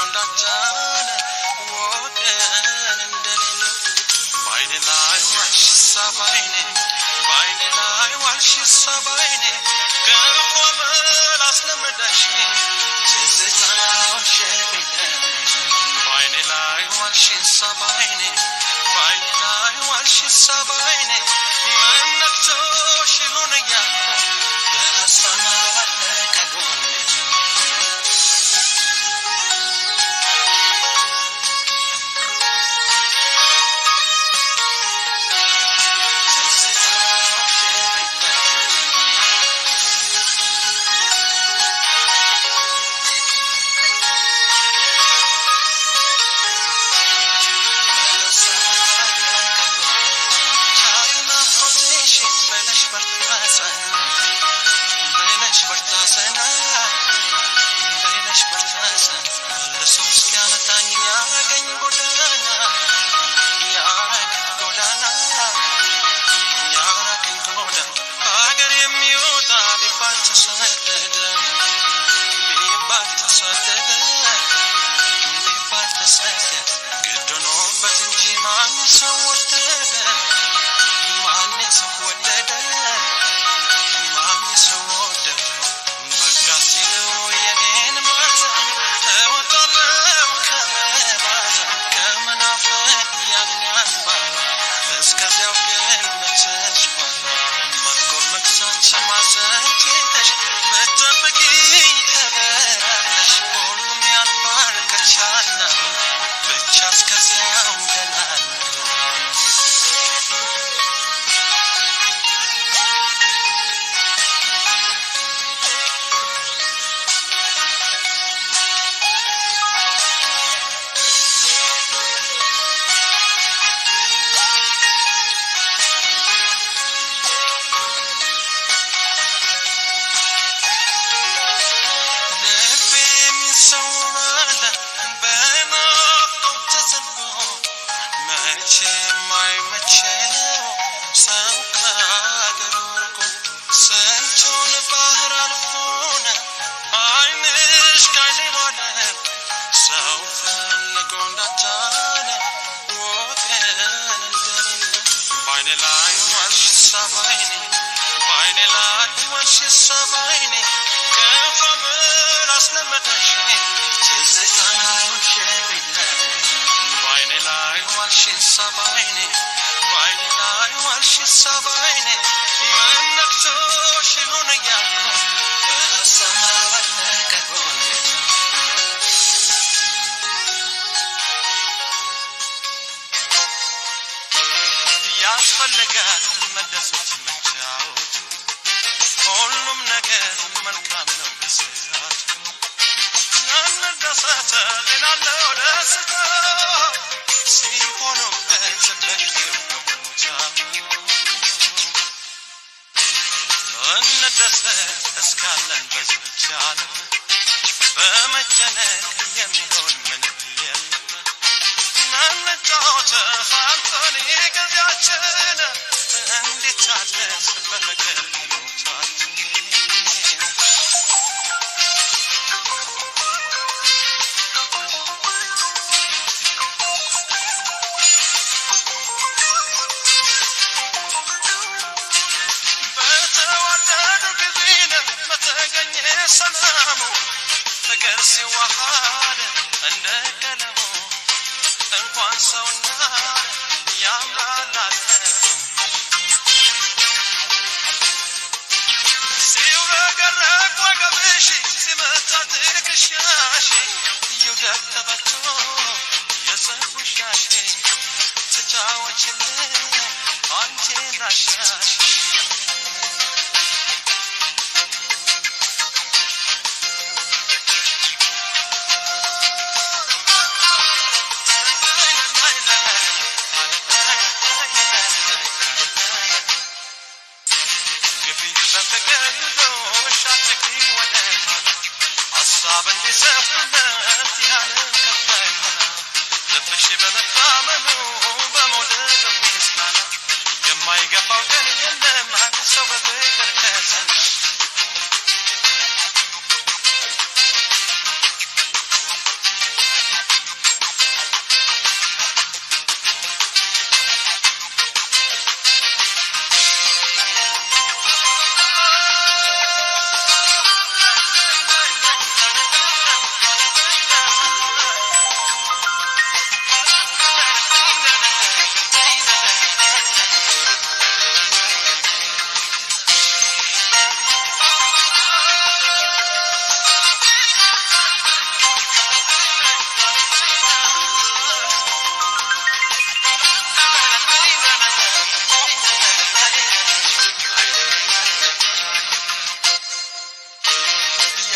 እንዳጫነ ወገን እንደሌለ ባይኔ ላይ ዋልሽ ሰባይኔ ባይኔ ላይ ዋልሽ ሰባይኔ ከፎ መላስ ለመዳሽ ትዝታሽ ሸብለሽ ባይኔ ላይ ዋልሽ ሰባይኔ ባይኔ ላይ ዋልሽ ሰባይኔ መነክቶሽ ይሁን እያልኩ በሀሳብ ከጎንሽ ያስፈልጋል መደሰት መቻወት ሁሉም ነገር መልካም ነው በሰዓት አንደሰተ ሌላለው ደስታ ሲሆኑበት በጊዜው ቦታ እንደሰት እስካለን በዝቻ በመጨነቅ የሚሆን ምን የለም ናንጫወተ ፋንቶኒ ገዛችን እንዴት አለስ በመገር ይሞታል በተዋደዱ ጊዜን መተገኘ ሰላሙ ፍቅር ሲዋሃድ እንደ ቀለሙ እንኳን ሰውና ያምራል ሲውረገረግ ወገብሽ ሲመታ ትከሻሽ ይውደቅ ተበቶ የሰፉሻሽ ተጫወችልኝ አንቺን አሻሽ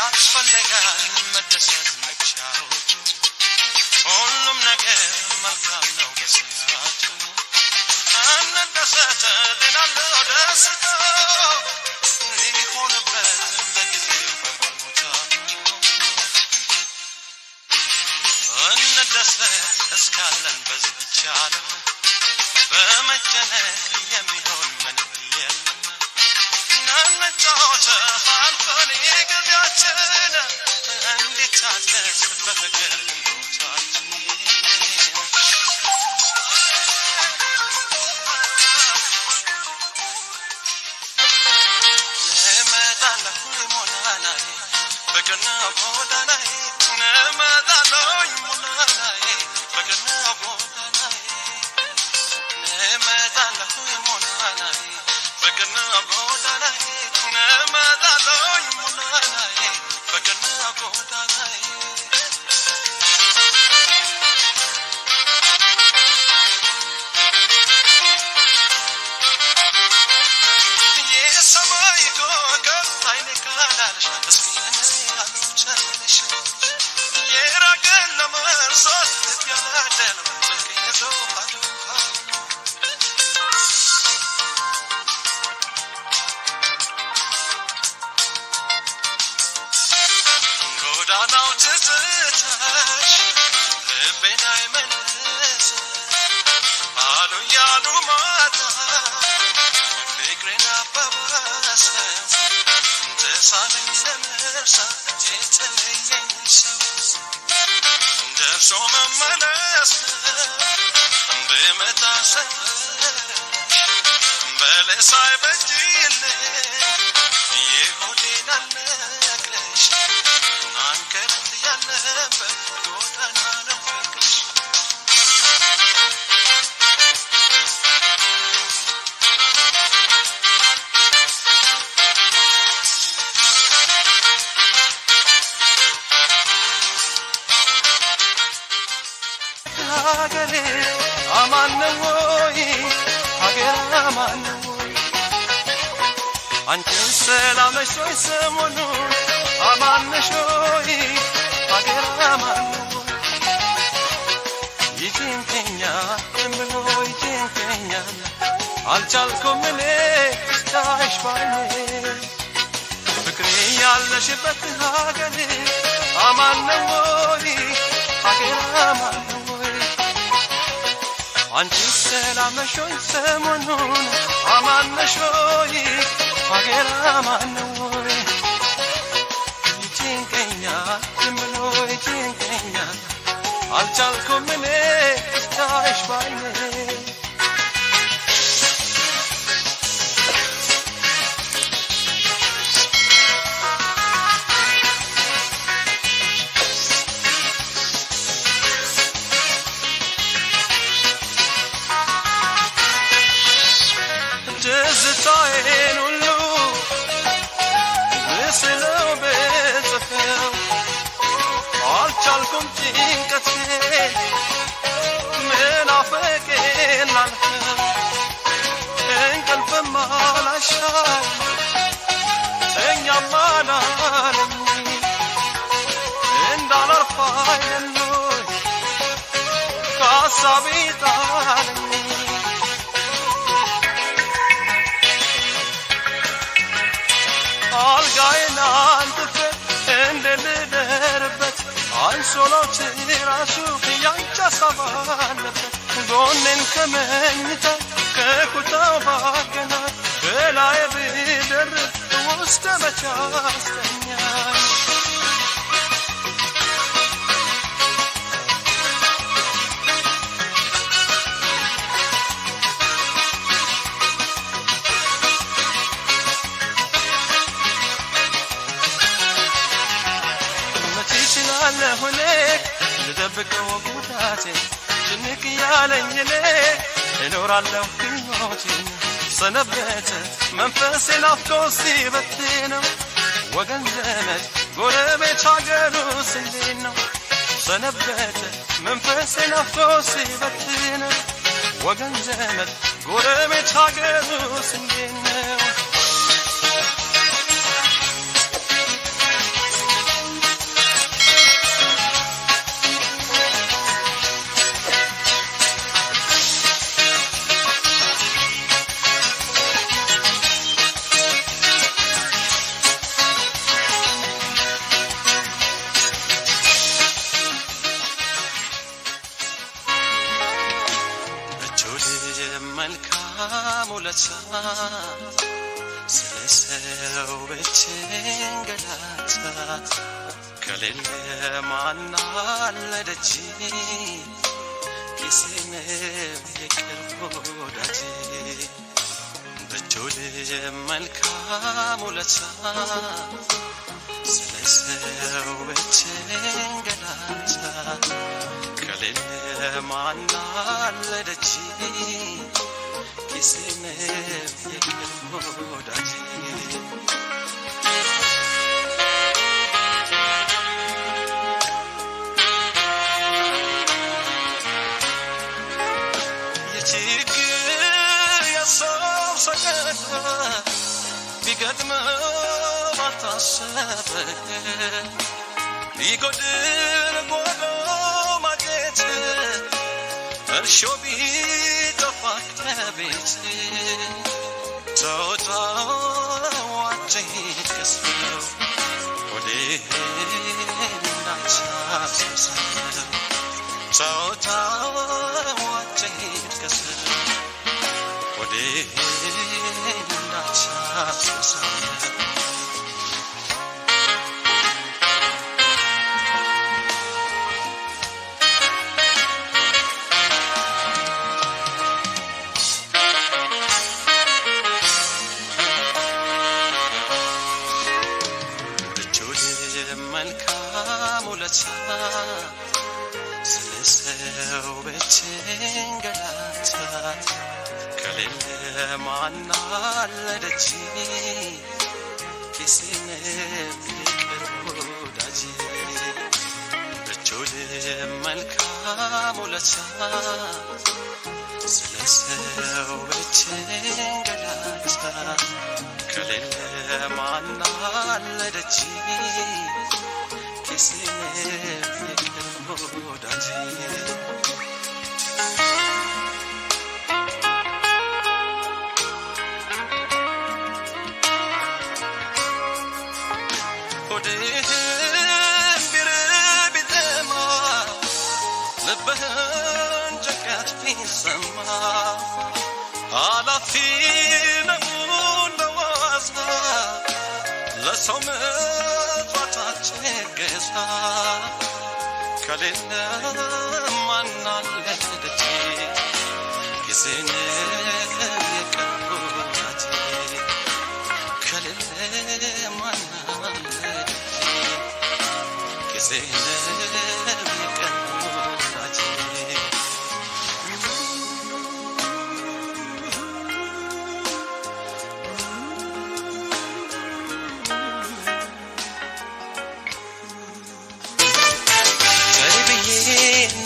ያስፈልጋል መደሰት መቻወቱ ሁሉም ነገር መልካም ነው በሰዓቱ እንደሰተ ጤናለው ደስታ ይሆንበት በጊዜው በሞታ እንደሰት እስካለን በዝቻለ በመጨነቅ የሚሆን ምንም የለም ነንጫወተ ፋልፈን የገቢያችን እንዲታደስ በፍቅር ቦታችን ነመጣለሁ ሞናናይ በገና ቦዳናይ ነመጣለሁ ሞናናይ በገና ቦዳናይ ነመጣለሁ ሞናናይ በገና ቦዳናይ ነመጣለሁ ሞናናይ በገና ቦዳናይ የሰማይ ኮከብ አይኔ ካላልሽ እስኪነስ ያሉቸልሽ የራቀን ለመርሳት ትያለደል ስልኬዞ አሉ ጎዳናው ትዝታሽ ልቤን አይመልስ አሉ ያሉ ማታ ፍቅሬን አባባሰ ተሳለኝ ለመርሳት የተለየኝ ሰው ደርሶ መመለስ ብመታሰብ በለሳይ በጅል የሆዴን አልነግረሽ አንከርት ያለበት ጎዳና ነው ፍቅርሽ ሀገሬ አማን ነው ወይ ሀገር አማን ነው ወይ አንቺን ሰላም ነሽ ወይ ሰሞኑን አማን ነሽ ወይ ሀገር አማን ነው ወይ ይጭንቀኛል ብሎ ይጭንቀኛል አልቻልኩም እኔ እስታይሽ ባይኔ ፍቅሬ ያለሽበት ሀገሬ አማን ነው ወይ ሀገር አማን ነው ወይ አንቺ ሰላም ነሽ ወይ ሰሞኑን አማን ነሽ ወይ ሀገር አማን ነው ወይ ይጭንቀኛል ብሎ ይጭንቀኛል አልቻልኩም እኔ እስታይሽ ባይኔ ትዝታዬን ሁሉ ምስለው ብጽፈው አልቻልኩም ጭንቀቴን መናፈቄን ላልፈው እንቅልፍም አላሻኝ ተኛም አላለኝ እንዳላርፍ አይደሎኝ ከሀሳቤ ጣለኝ አልጋዬን አንጥፌ እንደልደርበት አንሶላው ትራሱ ያንቺ ሀሳብ አለበት ጎኔን ከመኝታ ከኩታው ባገናኝ ከላይ ብደርብ ውስጥ መቼ አስተኛኝ ለሁኔ ልደብቀው ጉዳቴን ጭንቅ ያለኝ እኔ እኖራለሁ ሕይወቴን ሰነበተ መንፈሴን ናፍቆ ሲበትነው ወገን ዘመድ ጎረቤት ሀገሩስ እንዴት ነው ሰነበተ መንፈሴን ናፍቆ ሲበትነው ወገን ዘመድ ጎረቤት ሀገሩስ እንዴት ነው ውለታ ስለሰው በችንገላታ ከሌለ ማን አለ ደጅ ኪሴን የቅርብ ወዳጅ በእጁ መልካም ውለታ ስለሰው በችንገላታ ከሌለ ማን አለ ደጅ ኪሴን የቅርብ ወዳጅ ቢገጥመው ባታሰበ ቢጎድል ጓዳ ማጌጥ እርሾ ቢጠፋ ከቤት ተወጣዋቸኝ ከስለው ወዴን እንዳቻስሰው ተወጣዋቸኝ ከስለው ወዴን መልካም ውለታ ስለሰው በችንገላታ ከሌለ ማን አለ ደጅ ኪሴን የቅርብ ወዳጅ በእጁ መልካም ውለታ ስለሰው በችንገላታ ከሌለ ማን አለ ደጅ ኪሴን የቅርብ ወዳጅ ልብህን ጭንቀት ቢሰማ ኃላፊ ነው እንደዋዛ ለሰው ምጽዋታችን ገዛ ከሌለ ማን አለ ደጅ ኪሴን የቅርብ ወዳጅ ከሌለ ማን አለ ደጅ ኪሴን የቅርብ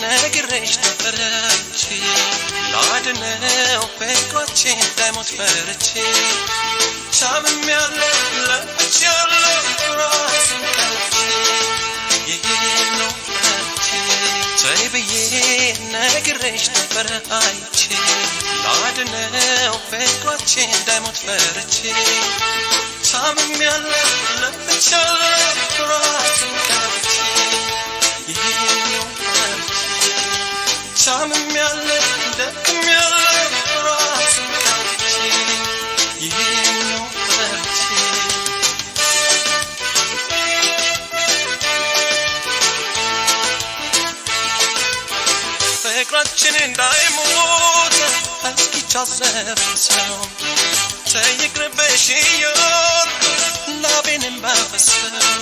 ነግሬሽ ነበረች ላድነው ፍቅራችን እንዳይሞት ፈርቼ ታምሜያለሁ ለፍቻለሁ ራሴን ከፍቼ ይሄን ነው ፈርቼ ተይ ብዬ ነግሬሽ ነበረች ላድነው ፍቅራችን እንዳይሞት ፈርቼ ታምሜያለሁ ለፍቻለሁ ራሴን ከፍቼ ይሄን ነው ታምሜያለሁ ደክሜያለሁ ራሴን ከፍቼ ይሄን ነው ፈርቼ ፍቅራችን እንዳይሞት እስኪታዘብ ሰው ተይቅርብሽ እያልኩ ላቤንም ባፈሰው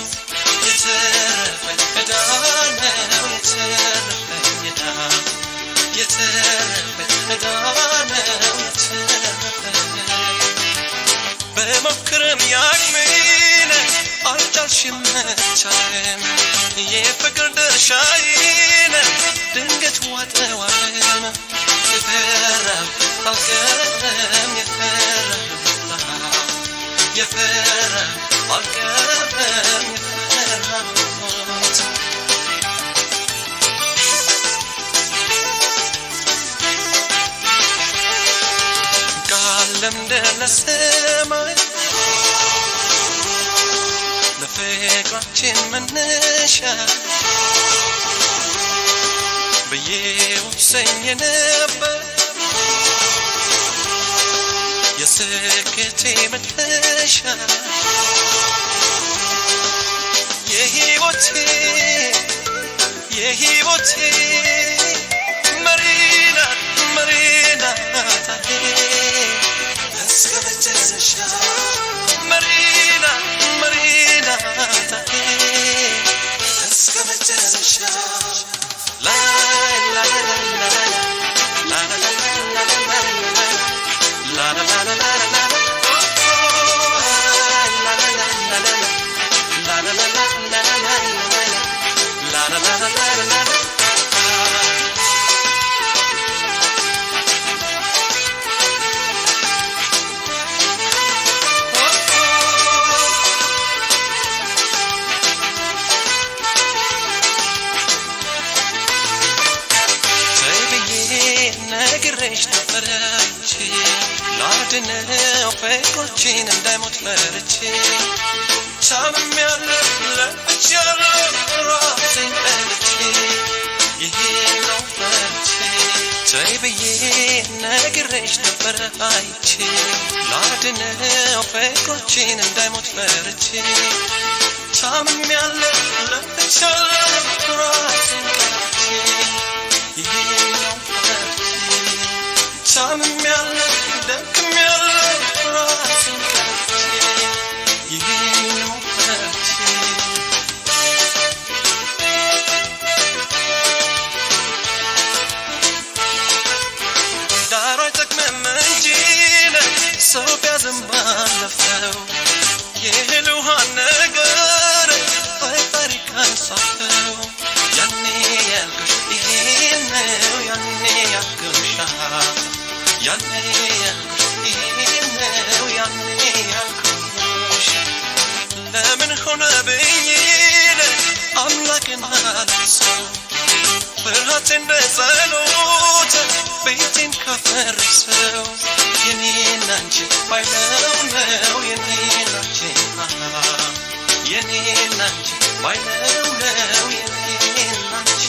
የተረፈኝ ዕዳ ነው የተረፈኝ ዕዳ የተረፈኝ ዕዳ ነው የተረፈኝ በሞክርም ያቅሜን አልቻልሽም መቻልም የፍቅር ድርሻዬን ድንገት ዋጠዋልም የፈራው አልቀረም የፈራው አልቀረም የፈራሁት ቃልም ለሰማይ ለፍቅራችን መነሻ ብዬ ወሰኝ ነበር የስኬቴ መድረሻ የሕይወቴ መሪና ታዬ እስከ መጨረሻ መሪና ታዬ እስከ መጨረሻ ነግሬሽ ነበረ አንቺ ላድነው ፍቅሮችን እንዳይሞት ፈርቼ ታምሜያለሁ ለፍቻለሁ ራሴን ጠልቼ ይሄን ነው ፈርቼ ተይ ብዬ ነግሬሽ ነበረ አንቺ ላድነው ፍቅሮችን እንዳይሞት ፈርቼ ታምሜያለሁ ለፍቻለሁ ራሴን ጠልቼ ይሄን ነው ታምሜያለሁ ደክሜያለሁ ራሴን ጠልቼ ይሄን ነው ፈርቼ ዳሩ አይጠቅምም እንጂ ሰው ቢያዝን ባለፈው የእህል ውሃ ነገር ፈጣሪ ካንሳፈው ያኔ ያልኩሽ ይሄን ነው ያኔ ያልኩሽ ያኔ ያልኩሽ ይሄን ነው ያኔ ያልኩሽ ለምን ሆነ ብዬ አምላኬን አልሰው ፍርሃት እንደ ጸሎት ቤቴን ካፈረሰው የኔና አንቺ ባይለው ነው የኔና አንቺ የኔና አንቺ ባይለው ነው የኔና አንቺ